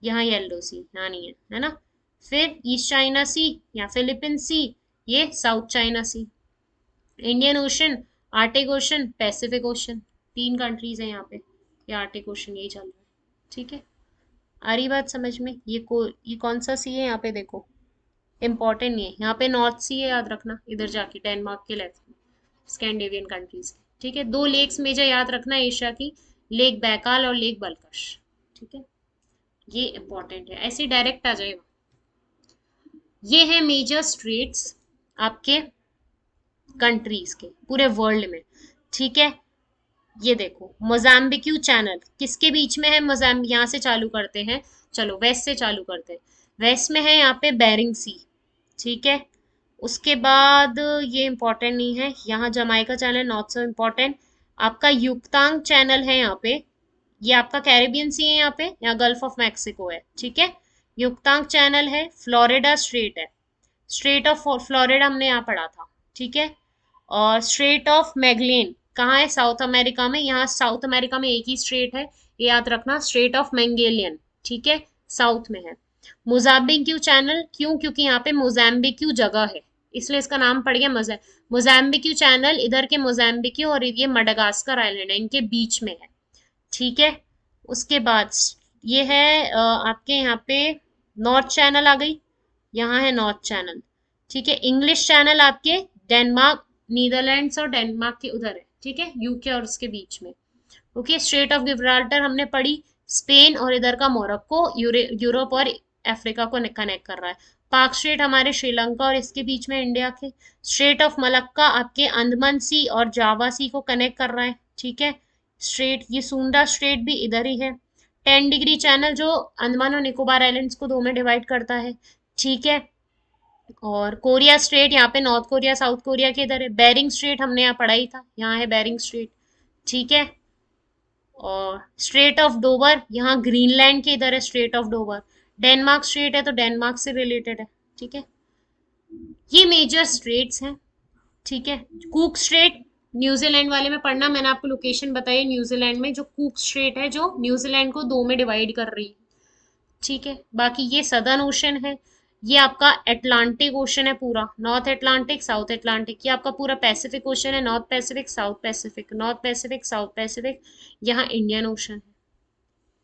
यहाँ येलो सी यहाँ नहीं है ना। फिर ईस्ट चाइना सी या फिलीपीन सी, ये South China Sea, Indian Ocean, Arctic Ocean, Pacific Ocean. 3 countries हैं यहाँ पे, ये आर्टिक ओशन यही चल रहा है, ठीक है। आ रही बात समझ में। ये कौन सा सी है यहाँ पे देखो, इंपॉर्टेंट नहीं है, यहाँ पे नॉर्थ सी है, याद रखना, इधर जाके डेनमार्क के लेफ्ट में, स्कैंडिनेवियन कंट्रीज, ठीक है। 2 लेक्स मेजर याद रखना एशिया की, लेक बैकाल और लेक बलकश, ठीक है। ये इंपॉर्टेंट है, ऐसे डायरेक्ट आ जाएगा। ये है मेजर स्ट्रेट्स आपके कंट्रीज के पूरे वर्ल्ड में, ठीक है। ये देखो मोजाम्बिक्यू चैनल किसके बीच में है, मोजाम्बिक, यहाँ से चालू करते हैं, चलो वेस्ट से चालू करते हैं। वेस्ट में है यहाँ पे बेरिंग सी, ठीक है। उसके बाद ये इंपॉर्टेंट नहीं है, यहाँ Jamaica channel not so important. आपका युक्तांग चैनल है यहाँ पे, ये आपका कैरेबियन सी है, यहाँ पे यहाँ गल्फ ऑफ मैक्सिको है, ठीक है। युक्तांग चैनल है, फ्लोरिडा स्ट्रेट है, स्ट्रेट ऑफ फ्लोरिडा हमने यहाँ पढ़ा था, ठीक है। और स्ट्रेट ऑफ मैगलेन कहाँ है, साउथ अमेरिका में, यहाँ साउथ अमेरिका में एक ही स्ट्रेट है, ये याद रखना, स्ट्रेट ऑफ मैंगेलियन, ठीक है, साउथ में है। मोजाम्बिक्यू चैनल क्यों, क्योंकि यहाँ पे मोजाम्बिक्यू जगह है, इसलिए इसका नाम पड़ गया मोजाम्बिक्यू चैनल। इधर के मोजाम्बिक्यू और ये मडागास्कर आइलैंड है, इनके बीच में है, ठीक है। उसके बाद ये है आपके यहाँ पे नॉर्थ चैनल आ गई, यहाँ है नॉर्थ चैनल, ठीक है। इंग्लिश चैनल आपके डेनमार्क, नीदरलैंड्स और डेनमार्क के उधर है, ठीक है, यूके और उसके बीच में, ओके। स्ट्रेट ऑफ गिब्राल्टर हमने पढ़ी, स्पेन और इधर का मोरक्को यूरोप और अफ्रीका को कनेक्ट कर रहा है। पाक स्ट्रेट हमारे श्रीलंका और इसके बीच में इंडिया के। स्ट्रेट ऑफ मलक्का आपके अंदमान सी और जावा सी को कनेक्ट कर रहा है, ठीक है। स्ट्रेट, ये सुंडा स्ट्रेट भी इधर ही है। 10 डिग्री चैनल जो अंडमान और निकोबार आइलैंड्स को 2 में डिवाइड करता है, ठीक है। और कोरिया स्ट्रेट यहाँ पे नॉर्थ कोरिया साउथ कोरिया के इधर है। बेरिंग स्ट्रेट हमने यहाँ पढ़ा ही था, यहाँ है बेरिंग स्ट्रेट, ठीक है। और स्ट्रेट ऑफ डोवर यहाँ ग्रीनलैंड के इधर है, straight of Dover. Denmark straight है तो डेनमार्क से रिलेटेड है, ठीक है। ये मेजर स्ट्रेट्स हैं, ठीक है। कुक स्ट्रेट न्यूजीलैंड वाले में पढ़ना, मैंने आपको लोकेशन बताई न्यूजीलैंड में, जो कुक स्ट्रेट है जो न्यूजीलैंड को 2 में डिवाइड कर रही है, ठीक है। बाकी ये सदर्न ओशन है, ये आपका अटलांटिक ओशन है पूरा, नॉर्थ अटलांटिक साउथ अटलांटिक। ये आपका पूरा पैसिफिक ओशन है, north Pacific south Pacific, north Pacific south Pacific, यहाँ इंडियन ओशन है,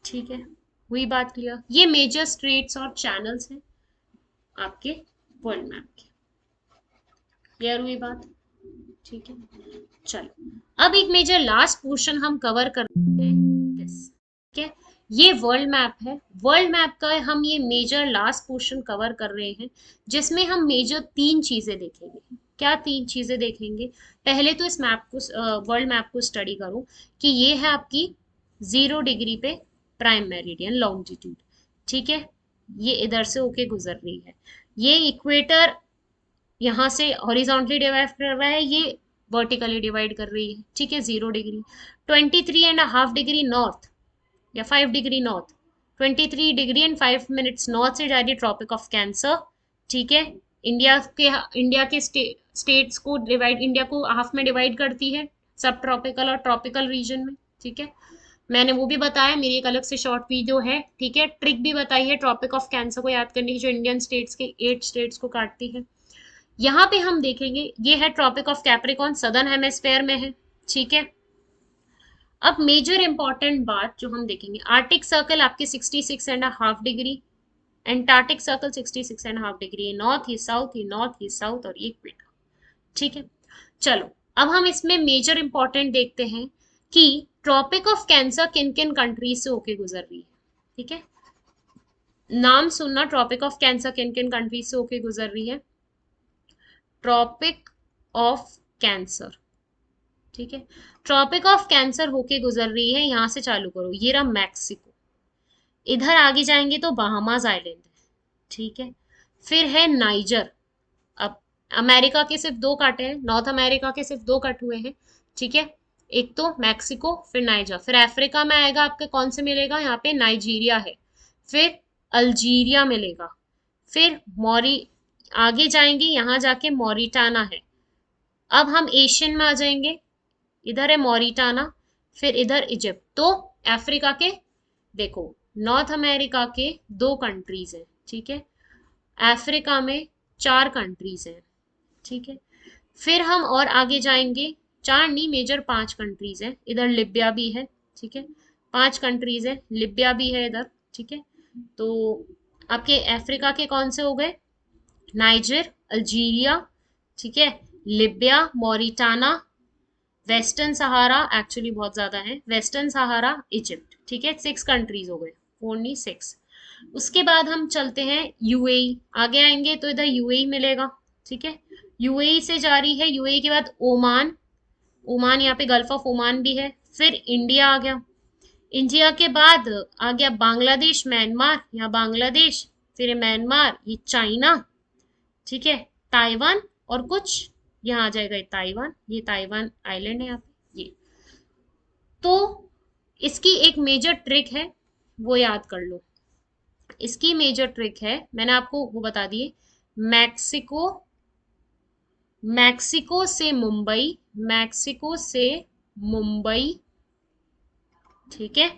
ठीक है। हुई बात क्लियर। ये मेजर स्ट्रेट्स और चैनल्स हैं आपके वर्ल्ड मैप के, क्लियर हुई बात, ठीक है। चलो अब एक मेजर लास्ट पोर्शन हम कवर करते हैं दिस, ठीक है। ये वर्ल्ड मैप है। वर्ल्ड मैप का हम ये मेजर लास्ट पोर्शन कवर कर रहे हैं, जिसमें हम मेजर 3 चीजें देखेंगे। क्या 3 चीजें देखेंगे? पहले तो इस मैप को, वर्ल्ड मैप को स्टडी करो कि ये है आपकी 0 डिग्री पे प्राइम मेरिडियन लॉन्गिट्यूड, ठीक है, ये इधर से होके गुजर रही है। ये इक्वेटर यहाँ से हॉरिजॉन्टली डिवाइड कर रहा है, ये वर्टिकली डिवाइड कर रही है, ठीक है, 0 डिग्री। 23.5 डिग्री नॉर्थ या 5 degree north, 23 degree and 5 minutes north से जा रही है ट्रॉपिक ऑफ कैंसर, ठीक है। इंडिया के स्टेट्स को डिवाइड, इंडिया को हाफ में डिवाइड करती है, सब ट्रॉपिकल और ट्रॉपिकल रीजन में, ठीक है। मैंने वो भी बताया, मेरी एक अलग से शॉर्ट वीडियो है, ठीक है, ट्रिक भी बताई है ट्रॉपिक ऑफ कैंसर को याद करने की, जो इंडियन स्टेट्स के 8 स्टेट्स को काटती है। यहाँ पे हम देखेंगे, ये है Tropic of Capricorn, southern hemisphere में है, ठीक है। अब मेजर इंपॉर्टेंट बात जो हम देखेंगे, आर्टिक सर्कल आपके 66.5 degree, Antarctic circle 66.5 degree, north east south, ये नॉर्थ ईस्ट साउथ और ये इक्वेटर, ठीक है। चलो अब हम इसमें मेजर इंपॉर्टेंट देखते हैं कि ट्रॉपिक ऑफ कैंसर किन किन कंट्रीज से होके गुजर रही है, ठीक है। नाम सुनना, ट्रॉपिक ऑफ कैंसर किन किन कंट्रीज से होके गुजर रही है। ट्रॉपिक ऑफ कैंसर, ठीक है, ट्रॉपिक ऑफ कैंसर होके गुजर रही है, यहां से चालू करो, ये रहा मैक्सिको, इधर आगे जाएंगे तो बहामास आइलैंड है, ठीक है, फिर है नाइजर। अब अमेरिका के सिर्फ 2 काटे हैं, नॉर्थ अमेरिका के सिर्फ 2 कट हुए हैं, ठीक है, एक तो मैक्सिको, फिर नाइजर। फिर अफ्रीका में आएगा आपके, कौन से मिलेगा, यहाँ पे नाइजीरिया है, फिर अल्जीरिया मिलेगा, फिर मॉरी, आगे जाएंगे यहाँ जाके मॉरिटाना है। अब हम एशियन में आ जाएंगे, इधर है मॉरिटाना, फिर इधर इजिप्ट। तो अफ्रीका के देखो, नॉर्थ अमेरिका के 2 कंट्रीज हैं, ठीक है, अफ्रीका में 4 कंट्रीज हैं, ठीक है। फिर हम और आगे जाएंगे, 4 नहीं, मेजर 5 कंट्रीज हैं, इधर लिबिया भी है, ठीक है, 5 कंट्रीज है, लिबिया भी है इधर, ठीक है। तो आपके अफ्रीका के कौन से हो गए, नाइजर, अल्जीरिया, ठीक है, लिबिया, मॉरिटाना, वेस्टर्न सहारा, एक्चुअली बहुत ज्यादा है, वेस्टर्न सहारा, इजिप्ट, ठीक है, 6 कंट्रीज हो गए, 4 नहीं 6। उसके बाद हम चलते हैं यूएई, आगे आएंगे तो इधर यूएई मिलेगा, ठीक है, यूएई से जारी है, यूएई के बाद ओमान, ओमान यहाँ पे गल्फ ऑफ ओमान भी है, फिर इंडिया आ गया, इंडिया के बाद आ गया बांग्लादेश, म्यांमार, यहाँ बांग्लादेश, फिर म्यांमार, ये चाइना, ठीक है, ताइवान और कुछ, यहाँ आ जाएगा ताइवान, ये ताइवान आइलैंड है यहाँ पे ये। तो इसकी एक मेजर ट्रिक है, वो याद कर लो। इसकी मेजर ट्रिक है, मैंने आपको वो बता दिए, मैक्सिको, मैक्सिको से मुंबई, मैक्सिको से मुंबई, ठीक है,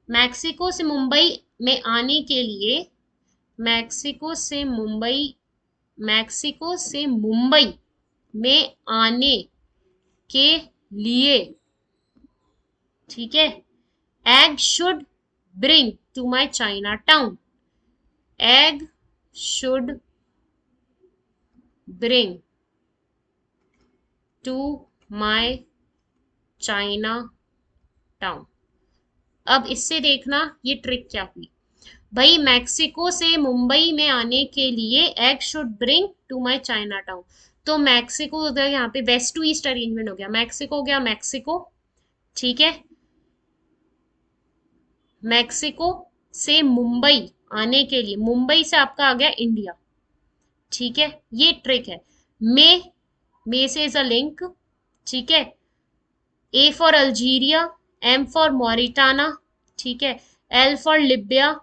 मैक्सिको से मुंबई में आने के लिए, मैक्सिको से मुंबई, मैक्सिको से मुंबई में आने के लिए, ठीक है, egg should bring to my China town, egg should bring to my China town. अब इससे देखना ये ट्रिक क्या हुई भाई, मैक्सिको से मुंबई में आने के लिए egg should bring to my China town. तो मैक्सिको उधर, यहाँ पे वेस्ट टू ईस्ट अरेंजमेंट हो गया, मैक्सिको हो गया मैक्सिको, ठीक है, मैक्सिको से मुंबई आने के लिए, मुंबई से आपका आ गया इंडिया, ठीक है, ये ट्रिक है। मे से इज अ लिंक, ठीक है, A for Algeria, M for Mauritania, ठीक है, L for Libya,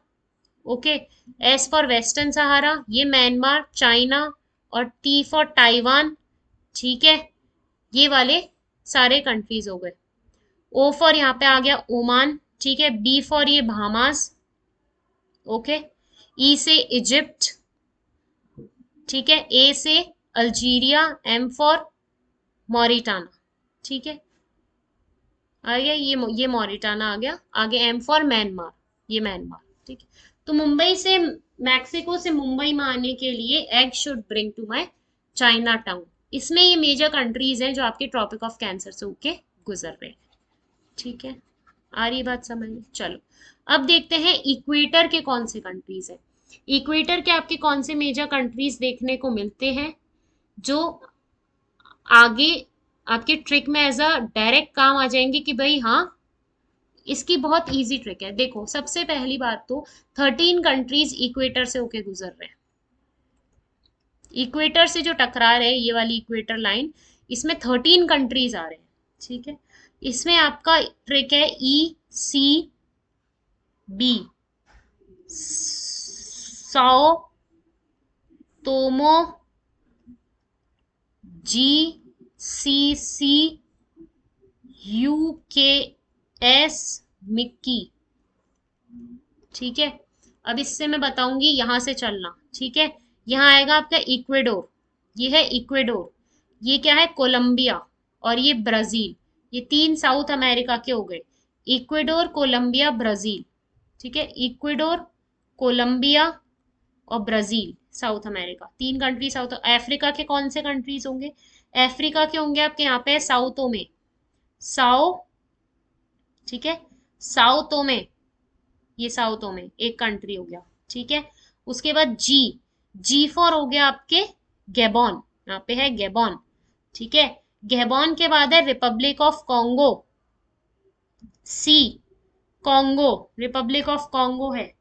okay, S for Western Sahara, ये म्यांमार, चाइना, और टी फॉर ताइवान, ठीक है, ये वाले सारे कंट्रीज हो गए। ओ फॉर यहाँ पे आ गया ओमान, ठीक है, बी फॉर ये बहामास, ओके, ई से इजिप्ट, ठीक है, ए से अल्जीरिया, एम फॉर मॉरिटाना, ठीक है, आ गया ये मॉरिटाना आ गया, आगे एम फॉर म्यांमार, ये म्यांमार, ठीक है। तो मुंबई से, मैक्सिको से मुंबई में आने के लिए egg should bring to my China town. इसमें ये मेजर कंट्रीज हैं जो आपके ट्रॉपिक ऑफ कैंसर से होके गुजर रहे हैं, ठीक है। आ रही बात समझ में? चलो अब देखते हैं इक्वेटर के कौन से कंट्रीज है। इक्वेटर के आपके कौन से मेजर कंट्रीज देखने को मिलते हैं जो आगे आपके ट्रिक में एज अ डायरेक्ट काम आ जाएंगे कि भाई हाँ, इसकी बहुत इजी ट्रिक है। देखो सबसे पहली बात तो 13 कंट्रीज इक्वेटर से होके गुजर रहे हैं। इक्वेटर से जो टकरा रहे हैं ये वाली इक्वेटर लाइन, इसमें 13 कंट्रीज आ रहे हैं। ठीक है, इसमें आपका ट्रिक है ECB, Sao Tomo, GCC, UKS, Mickey. ठीक है, अब इससे मैं बताऊंगी यहां से चलना। ठीक है, यहाँ आएगा आपका इक्वेडोर, ये है इक्वेडोर, ये क्या है कोलंबिया, और ये ब्राजील। ये तीन साउथ अमेरिका के हो गए, इक्वेडोर, कोलंबिया, ब्राजील। ठीक है, इक्वेडोर, कोलंबिया और ब्राजील साउथ अमेरिका, तीन कंट्री। साउथ अफ्रीका के कौन से कंट्रीज होंगे? अफ्रीका के होंगे आपके यहाँ पे साउथो में, साओ, ठीक है, साउथो में, ये साउथो में एक कंट्री हो गया। ठीक है, उसके बाद जी फॉर हो गया आपके गैबॉन, यहाँ पे है गैबॉन। ठीक है, गैबॉन के बाद है Republic of Congo, C, Congo, Republic of Congo है।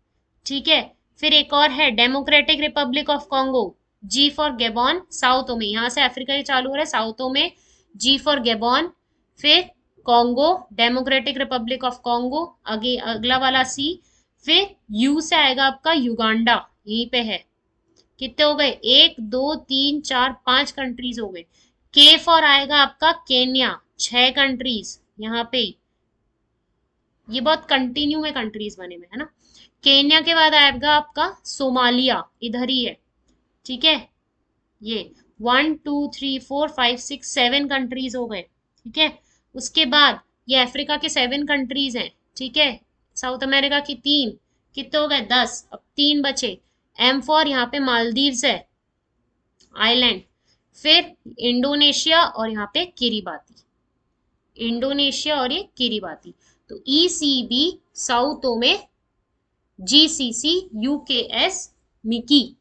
ठीक है, फिर एक और है Democratic Republic of Congo, G for Gabon, साउथो में, यहां से अफ्रीका ही चालू हो रहा है, साउथो में जी फॉर गैबॉन, फिर Congo, democratic Republic of Congo, आगे अगला वाला सी, फिर यू से आएगा आपका युगांडा, यहीं पे है। कितने हो गए? 1 2 3 4 5 कंट्रीज हो गए। के फॉर आएगा आपका केन्या, 6 कंट्रीज यहाँ पे। ये बहुत कंटिन्यू में कंट्रीज बने हुए है ना। केन्या के बाद आएगा आपका सोमालिया, इधर ही है। ठीक है, ये 1 2 3 4 5 6 7 कंट्रीज हो गए। ठीक है, उसके बाद ये अफ्रीका के 7 कंट्रीज हैं। ठीक है, साउथ अमेरिका की 3, कितने हो गए? 10। अब 3 बचे। एम फॉर यहाँ पे मालदीव्स है, आइलैंड, फिर इंडोनेशिया और यहाँ पे किरीबाती, इंडोनेशिया और ये किरीबाती। तो ECB साउथो में, GCC, UKS, मिकी।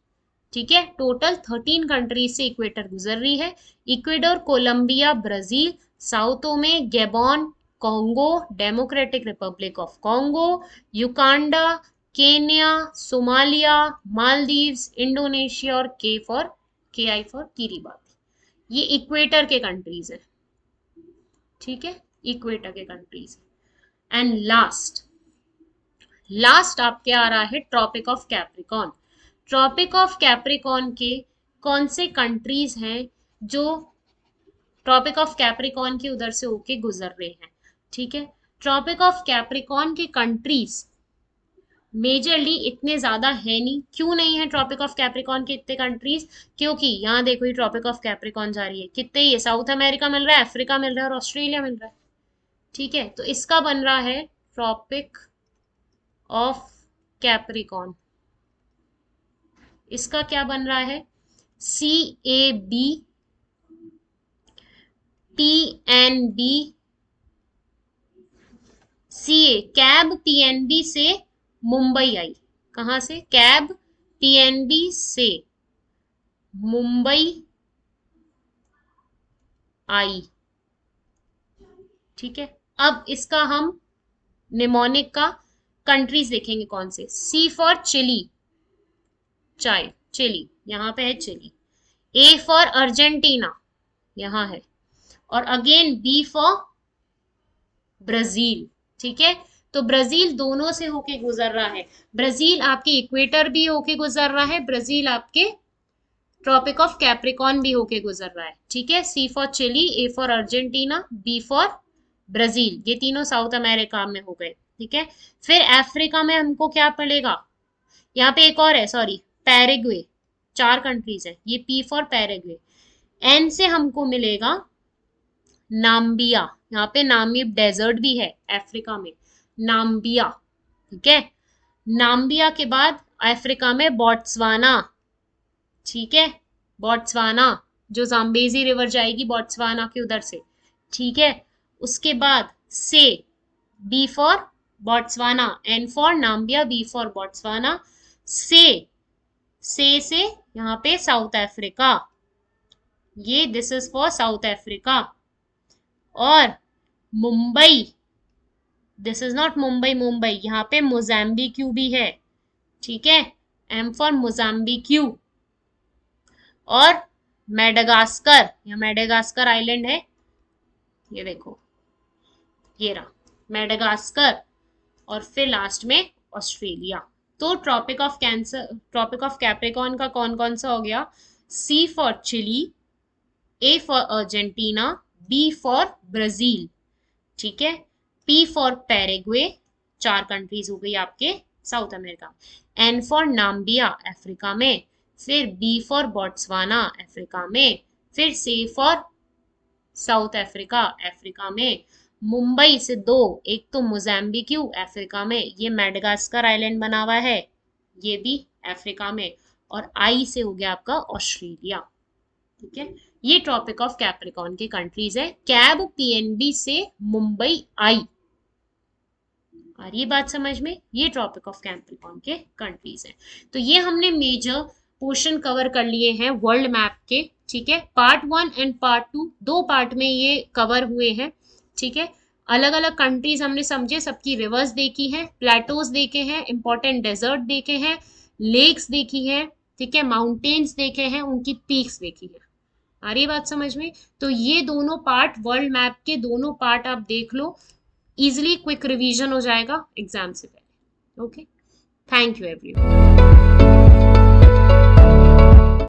ठीक है, टोटल 13 कंट्रीज से इक्वेटर गुजर रही है। इक्वेडोर, कोलंबिया, ब्राजील, साउथो में Gabon, Congo, democratic Republic of Congo, Uganda, Kenya, Somalia, Maldives, Indonesia और KI फॉर किरीबाती। ये इक्वेटर के कंट्रीज है। ठीक है, इक्वेटर के कंट्रीज। एंड लास्ट आपके आ रहा है Tropic of Capricorn. Tropic of Capricorn के कौन से कंट्रीज हैं जो ट्रॉपिक ऑफ कैप्रिकॉर्न के उधर से होके गुजर रहे हैं? ठीक है, ट्रॉपिक ऑफ कैप्रिकॉर्न के कंट्रीज मेजरली इतने ज्यादा है नहीं। क्यों नहीं है ट्रॉपिक ऑफ कैप्रिकॉर्न के इतने कंट्रीज? क्योंकि यहाँ देखो ये ट्रॉपिक ऑफ कैप्रिकॉर्न जा रही है, कितने ये साउथ अमेरिका मिल रहा है, अफ्रीका मिल रहा है और ऑस्ट्रेलिया मिल रहा है। ठीक है, तो इसका बन रहा है ट्रॉपिक ऑफ कैप्रिकॉर्न। इसका क्या बन रहा है? CAB, TNB, CA, cab TNB से मुंबई आई। कहां से? कैब TNB से मुंबई आई। ठीक है, अब इसका हम निमोनिक का कंट्रीज देखेंगे कौन से। C फॉर चिली, चाय, चिली, यहाँ पे है चिली। A फॉर अर्जेंटीना, यहाँ है, और अगेन B फॉर ब्राजील। ठीक है, तो ब्राजील दोनों से होके गुजर रहा है। ब्राजील आपके इक्वेटर भी होके गुजर रहा है, ब्राजील आपके ट्रॉपिक ऑफ कैप्रिकॉर्न भी होके गुजर रहा है। ठीक है, C for Chile, A for Argentina, B for Brazil, ये तीनों साउथ अमेरिका में हो गए। ठीक है, फिर अफ्रीका में हमको क्या पड़ेगा? यहाँ पे एक और है, सॉरी, पैराग्वे, 4 कंट्रीज है, ये P फॉर पैराग्वे। N से हमको मिलेगा नाम्बिया, यहाँ पे नामीब डेजर्ट भी है अफ्रीका में, नाम्बिया। ठीक है, नाम्बिया के बाद अफ्रीका में बोट्सवाना। ठीक है, बोट्सवाना, जो जाम्बेजी रिवर जाएगी बोट्सवाना के उधर से। ठीक है, उसके बाद से B for Botswana, N for Namibia, B for Botswana, से यहाँ पे साउथ अफ्रीका, ये this is for South Africa. और Mumbai, this is not Mumbai Mumbai, यहाँ पे मोजाम्बिक्यू भी है, ठीक है, M फॉर मोजाम्बिक्यू। और मेडागास्कर, यहाँ मेडागास्कर आइलैंड है, ये देखो, ये रहा मेडागास्कर। और फिर लास्ट में ऑस्ट्रेलिया। तो Tropic of Cancer, Tropic of Capricorn का कौन कौन सा हो गया? C for Chile, A for Argentina, B for Brazil, ठीक है, P फॉर पैराग्वे, 4 कंट्रीज हो गई आपके south America, N for Namibia Africa में, फिर B फॉर बोट्सवाना अफ्रीका में, फिर C for South Africa Africa में, मुंबई से 2, एक तो मोजाम्बिक्यू अफ्रीका में, ये मेडागास्कर आइलैंड बना हुआ है, ये भी अफ्रीका में, और I से हो गया आपका ऑस्ट्रेलिया, ठीक है। ये ट्रॉपिक ऑफ कैप्रिकॉर्न के कंट्रीज है। कैब PNB से मुंबई आई, और ये बात समझ में, ये ट्रॉपिक ऑफ कैप्रिकॉर्न के कंट्रीज हैं। तो ये हमने मेजर पोर्शन कवर कर लिए हैं वर्ल्ड मैप के, ठीक है। पार्ट 1 एंड पार्ट 2 दो पार्ट में ये कवर हुए हैं, ठीक है। अलग अलग कंट्रीज हमने समझे, सबकी रिवर्स देखी है, प्लेटोज देखे हैं, इंपॉर्टेंट डेजर्ट देखे हैं, लेक्स देखी है, ठीक है, माउंटेन्स देखे हैं, उनकी पीक्स देखी है। आ रही बात समझ में? तो ये दोनों पार्ट, वर्ल्ड मैप के दोनों पार्ट आप देख लो, इजिली क्विक रिवीजन हो जाएगा एग्जाम से पहले। Okay, thank you everyone.